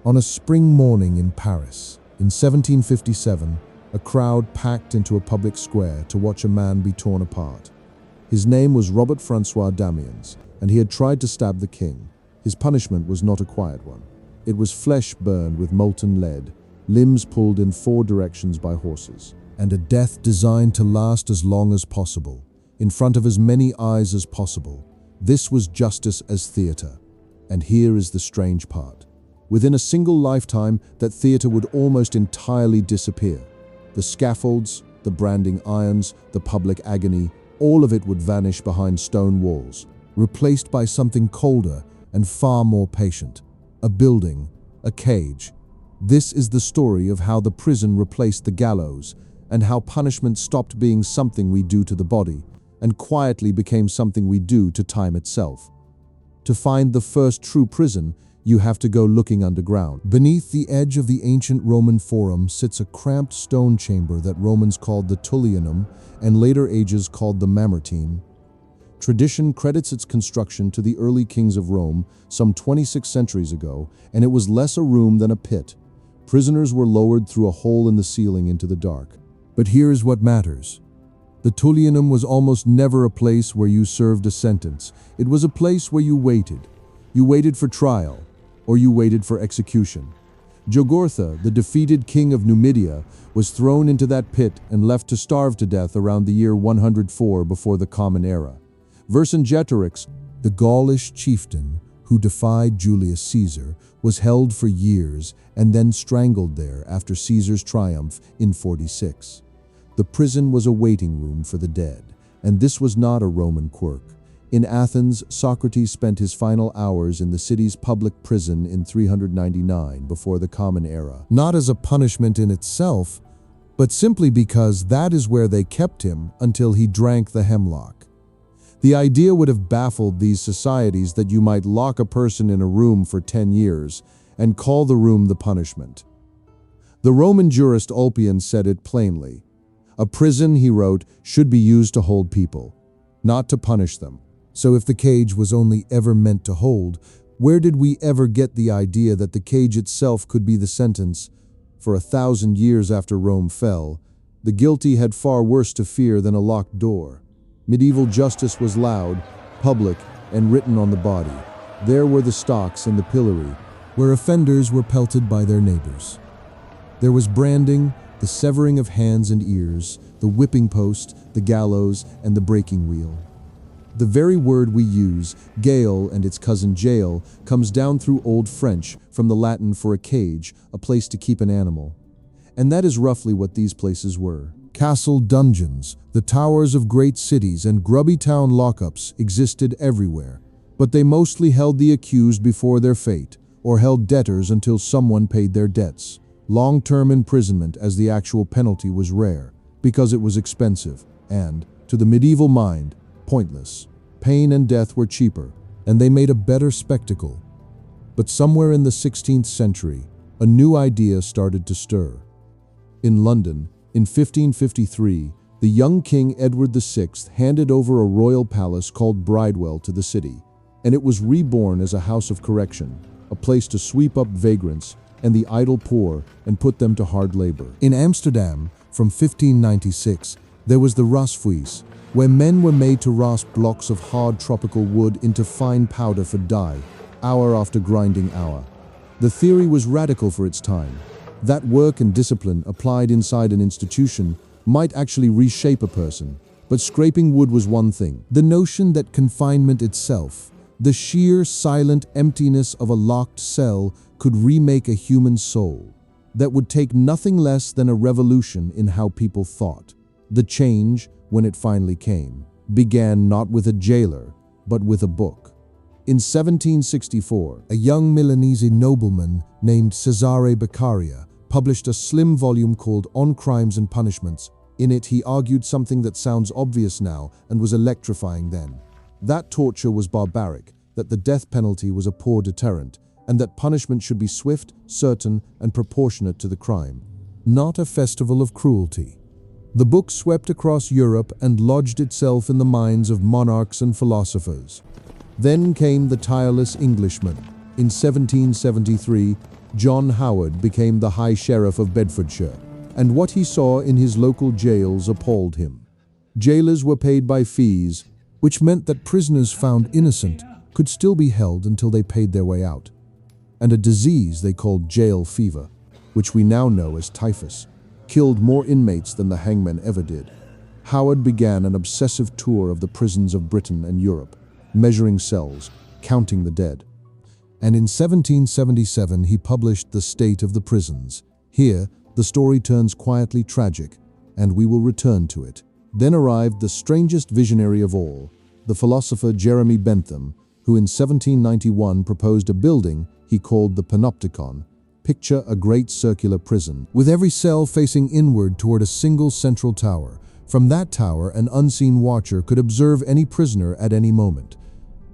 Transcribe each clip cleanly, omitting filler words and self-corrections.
On a spring morning in Paris, in 1757, a crowd packed into a public square to watch a man be torn apart. His name was Robert Francois Damiens, and he had tried to stab the king. His punishment was not a quiet one. It was flesh burned with molten lead, limbs pulled in 4 directions by horses, and a death designed to last as long as possible, in front of as many eyes as possible. This was justice as theater. And here is the strange part. Within a single lifetime, that theater would almost entirely disappear. The scaffolds, the branding irons, the public agony, all of it would vanish behind stone walls, replaced by something colder and far more patient. A building, a cage. This is the story of how the prison replaced the gallows, and how punishment stopped being something we do to the body, and quietly became something we do to time itself. To find the first true prison, you have to go looking underground. Beneath the edge of the ancient Roman Forum sits a cramped stone chamber that Romans called the Tullianum and later ages called the Mamertine. Tradition credits its construction to the early kings of Rome some 26 centuries ago, and it was less a room than a pit. Prisoners were lowered through a hole in the ceiling into the dark. But here is what matters. The Tullianum was almost never a place where you served a sentence. It was a place where you waited. You waited for trial, or you waited for execution. Jugurtha, the defeated king of Numidia, was thrown into that pit and left to starve to death around the year 104 before the Common Era. Vercingetorix, the Gaulish chieftain who defied Julius Caesar, was held for years and then strangled there after Caesar's triumph in 46. The prison was a waiting room for the dead, and this was not a Roman quirk. In Athens, Socrates spent his final hours in the city's public prison in 399 before the Common Era. Not as a punishment in itself, but simply because that is where they kept him until he drank the hemlock. The idea would have baffled these societies that you might lock a person in a room for 10 years and call the room the punishment. The Roman jurist Ulpian said it plainly. A prison, he wrote, should be used to hold people, not to punish them. So if the cage was only ever meant to hold, where did we ever get the idea that the cage itself could be the sentence? For 1,000 years after Rome fell, the guilty had far worse to fear than a locked door. Medieval justice was loud, public, and written on the body. There were the stocks and the pillory, where offenders were pelted by their neighbors. There was branding, the severing of hands and ears, the whipping post, the gallows, and the breaking wheel. The very word we use, gaol and its cousin jail, comes down through Old French from the Latin for a cage, a place to keep an animal. And that is roughly what these places were. Castle dungeons, the towers of great cities, and grubby town lockups existed everywhere, but they mostly held the accused before their fate, or held debtors until someone paid their debts. Long-term imprisonment as the actual penalty was rare, because it was expensive and, to the medieval mind, pointless. Pain and death were cheaper, and they made a better spectacle. But somewhere in the 16th century, a new idea started to stir. In London, in 1553, the young King Edward VI handed over a royal palace called Bridewell to the city, and it was reborn as a house of correction, a place to sweep up vagrants and the idle poor and put them to hard labor. In Amsterdam, from 1596, there was the Rasvuis, where men were made to rasp blocks of hard tropical wood into fine powder for dye, hour after grinding hour. The theory was radical for its time. That work and discipline applied inside an institution might actually reshape a person, but scraping wood was one thing. The notion that confinement itself, the sheer silent emptiness of a locked cell, could remake a human soul, that would take nothing less than a revolution in how people thought. The change, when it finally came, began not with a jailer, but with a book. In 1764, a young Milanese nobleman named Cesare Beccaria published a slim volume called On Crimes and Punishments. In it, he argued something that sounds obvious now and was electrifying then. That torture was barbaric, that the death penalty was a poor deterrent, and that punishment should be swift, certain, and proportionate to the crime, not a festival of cruelty. The book swept across Europe and lodged itself in the minds of monarchs and philosophers. Then came the tireless Englishman. In 1773, John Howard became the High Sheriff of Bedfordshire, and what he saw in his local jails appalled him. Jailers were paid by fees, which meant that prisoners found innocent could still be held until they paid their way out. And a disease they called jail fever, which we now know as typhus, killed more inmates than the hangman ever did. Howard began an obsessive tour of the prisons of Britain and Europe, measuring cells, counting the dead. And in 1777 he published The State of the Prisons. Here, the story turns quietly tragic, and we will return to it. Then arrived the strangest visionary of all, the philosopher Jeremy Bentham, who in 1791 proposed a building he called the panopticon. Picture a great circular prison, with every cell facing inward toward a single central tower. From that tower, an unseen watcher could observe any prisoner at any moment.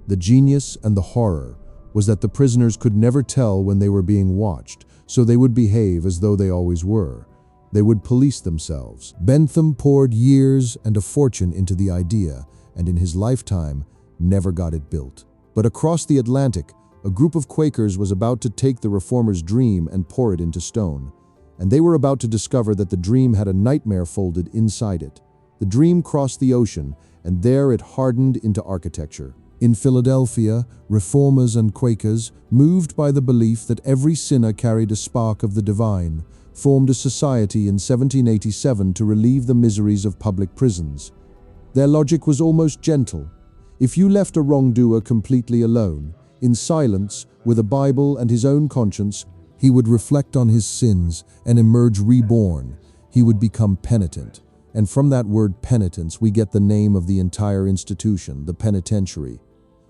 The genius and the horror was that the prisoners could never tell when they were being watched, so they would behave as though they always were. They would police themselves. Bentham poured years and a fortune into the idea, and in his lifetime never got it built. But across the Atlantic, a group of Quakers was about to take the reformers' dream and pour it into stone. And they were about to discover that the dream had a nightmare folded inside it. The dream crossed the ocean, and there it hardened into architecture. In Philadelphia, reformers and Quakers, moved by the belief that every sinner carried a spark of the divine, formed a society in 1787 to relieve the miseries of public prisons. Their logic was almost gentle. If you left a wrongdoer completely alone, in silence, with a Bible and his own conscience, he would reflect on his sins and emerge reborn. He would become penitent. And from that word penitence, we get the name of the entire institution, the penitentiary.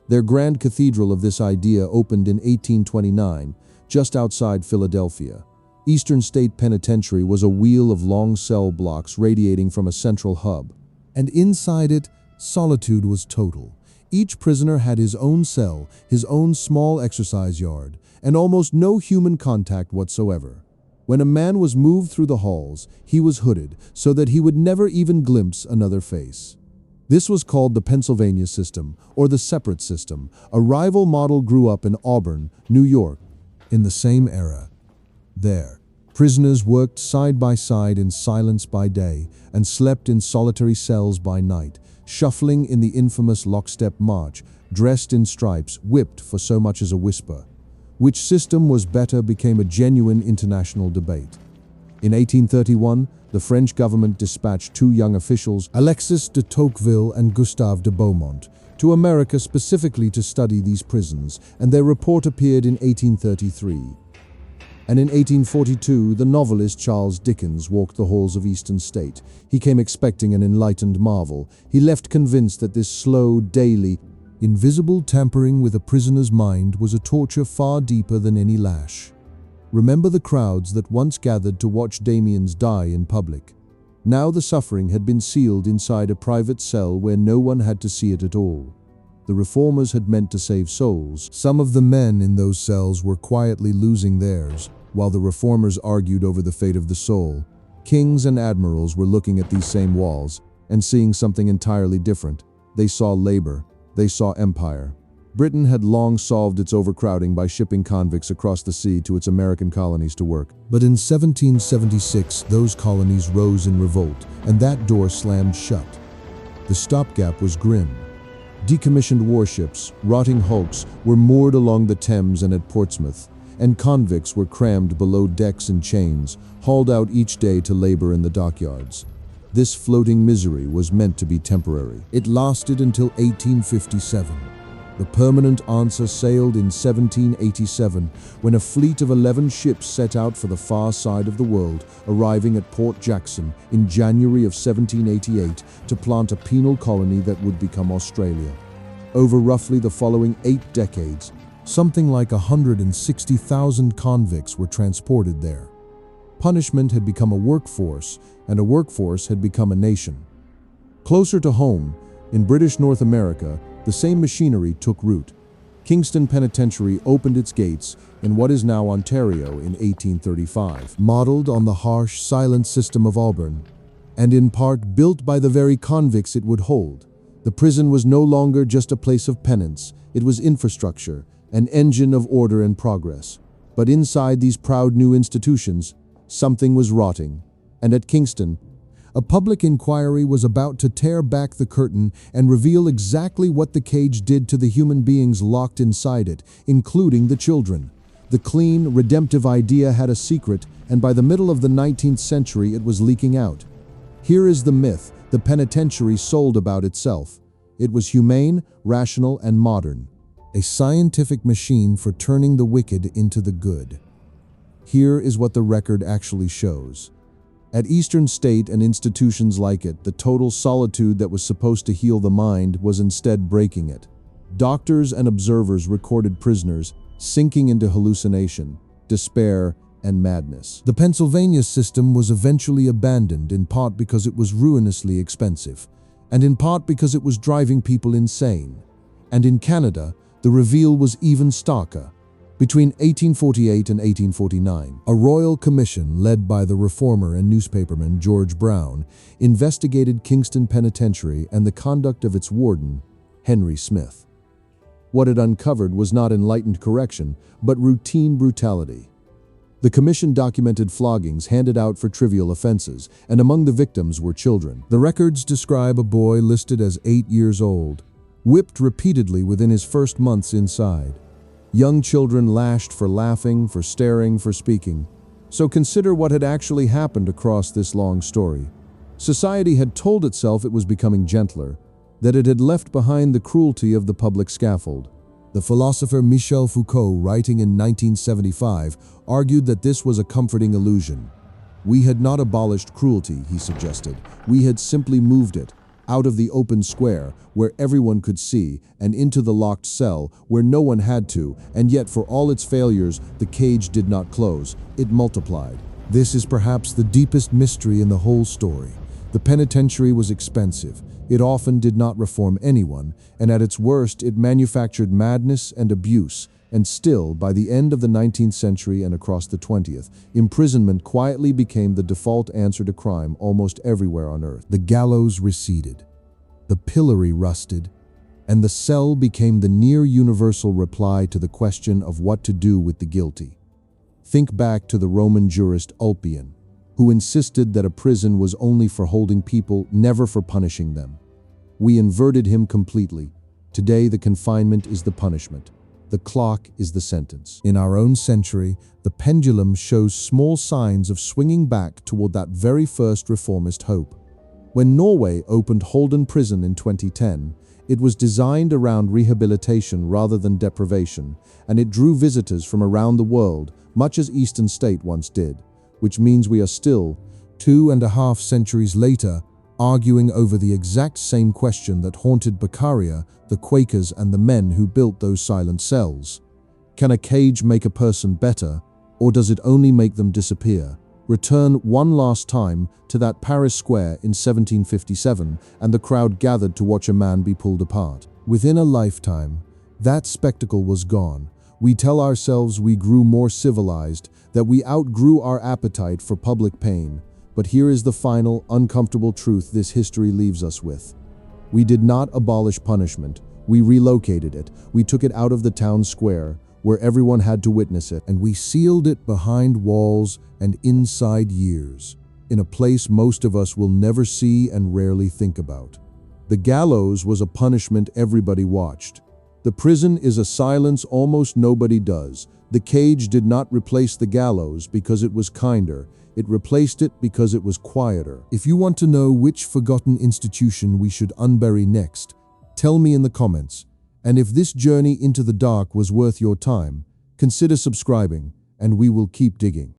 Their grand cathedral of this idea opened in 1829, just outside Philadelphia. Eastern State Penitentiary was a wheel of long cell blocks radiating from a central hub. And inside it, solitude was total. Each prisoner had his own cell, his own small exercise yard, and almost no human contact whatsoever. When a man was moved through the halls, he was hooded so that he would never even glimpse another face. This was called the Pennsylvania system, or the separate system. A rival model grew up in Auburn, New York, in the same era. There, prisoners worked side by side in silence by day and slept in solitary cells by night, shuffling in the infamous lockstep march, dressed in stripes, whipped for so much as a whisper. Which system was better became a genuine international debate. In 1831, the French government dispatched two young officials, Alexis de Tocqueville and Gustave de Beaumont, to America specifically to study these prisons, and their report appeared in 1833. And in 1842, the novelist Charles Dickens walked the halls of Eastern State. He came expecting an enlightened marvel. He left convinced that this slow, daily, invisible tampering with a prisoner's mind was a torture far deeper than any lash. Remember the crowds that once gathered to watch Damiens die in public. Now the suffering had been sealed inside a private cell where no one had to see it at all. The reformers had meant to save souls. Some of the men in those cells were quietly losing theirs, while the reformers argued over the fate of the soul. Kings and admirals were looking at these same walls and seeing something entirely different. They saw labor. They saw empire. Britain had long solved its overcrowding by shipping convicts across the sea to its American colonies to work. But in 1776, those colonies rose in revolt, and that door slammed shut. The stopgap was grim. Decommissioned warships, rotting hulks, were moored along the Thames and at Portsmouth, and convicts were crammed below decks in chains, hauled out each day to labor in the dockyards. This floating misery was meant to be temporary. It lasted until 1857. The permanent answer sailed in 1787, when a fleet of 11 ships set out for the far side of the world, arriving at Port Jackson in January of 1788 to plant a penal colony that would become Australia. Over roughly the following 8 decades, something like 160,000 convicts were transported there. Punishment had become a workforce, and a workforce had become a nation. Closer to home, in British North America, the same machinery took root. Kingston Penitentiary opened its gates in what is now Ontario in 1835, modeled on the harsh, silent system of Auburn, and in part built by the very convicts it would hold. The prison was no longer just a place of penance, it was infrastructure, an engine of order and progress. But inside these proud new institutions, something was rotting. And at Kingston, a public inquiry was about to tear back the curtain and reveal exactly what the cage did to the human beings locked inside it, including the children. The clean, redemptive idea had a secret, and by the middle of the 19th century it was leaking out. Here is the myth the penitentiary sold about itself. It was humane, rational, and modern. A scientific machine for turning the wicked into the good. Here is what the record actually shows. At Eastern State and institutions like it, the total solitude that was supposed to heal the mind was instead breaking it. Doctors and observers recorded prisoners sinking into hallucination, despair, and madness. The Pennsylvania system was eventually abandoned, in part because it was ruinously expensive, and in part because it was driving people insane. And in Canada, the reveal was even starker. Between 1848 and 1849, a royal commission led by the reformer and newspaperman George Brown investigated Kingston Penitentiary and the conduct of its warden, Henry Smith. What it uncovered was not enlightened correction, but routine brutality. The commission documented floggings handed out for trivial offenses, and among the victims were children. The records describe a boy listed as 8 years old, whipped repeatedly within his first months inside. Young children lashed for laughing, for staring, for speaking. So consider what had actually happened across this long story. Society had told itself it was becoming gentler, that it had left behind the cruelty of the public scaffold. The philosopher Michel Foucault, writing in 1975, argued that this was a comforting illusion. We had not abolished cruelty, he suggested. We had simply moved it out of the open square, where everyone could see, and into the locked cell, where no one had to, and yet for all its failures, the cage did not close, it multiplied. This is perhaps the deepest mystery in the whole story. The penitentiary was expensive. It often did not reform anyone, and at its worst, it manufactured madness and abuse. And still, by the end of the 19th century and across the 20th, imprisonment quietly became the default answer to crime almost everywhere on earth. The gallows receded, the pillory rusted, and the cell became the near-universal reply to the question of what to do with the guilty. Think back to the Roman jurist Ulpian, who insisted that a prison was only for holding people, never for punishing them. We inverted him completely. Today, the confinement is the punishment. The clock is the sentence. In our own century, the pendulum shows small signs of swinging back toward that very first reformist hope. When Norway opened Holden Prison in 2010, it was designed around rehabilitation rather than deprivation, and it drew visitors from around the world, much as Eastern State once did, which means we are still, 2.5 centuries later, arguing over the exact same question that haunted Beccaria, the Quakers, and the men who built those silent cells. Can a cage make a person better, or does it only make them disappear? Return one last time to that Paris square in 1757, and the crowd gathered to watch a man be pulled apart. Within a lifetime, that spectacle was gone. We tell ourselves we grew more civilized, that we outgrew our appetite for public pain. But here is the final, uncomfortable truth this history leaves us with. We did not abolish punishment. We relocated it. We took it out of the town square, where everyone had to witness it, and we sealed it behind walls and inside years, in a place most of us will never see and rarely think about. The gallows was a punishment everybody watched. The prison is a silence almost nobody does. The cage did not replace the gallows because it was kinder. It replaced it because it was quieter. If you want to know which forgotten institution we should unbury next, tell me in the comments. And if this journey into the dark was worth your time, consider subscribing, and we will keep digging.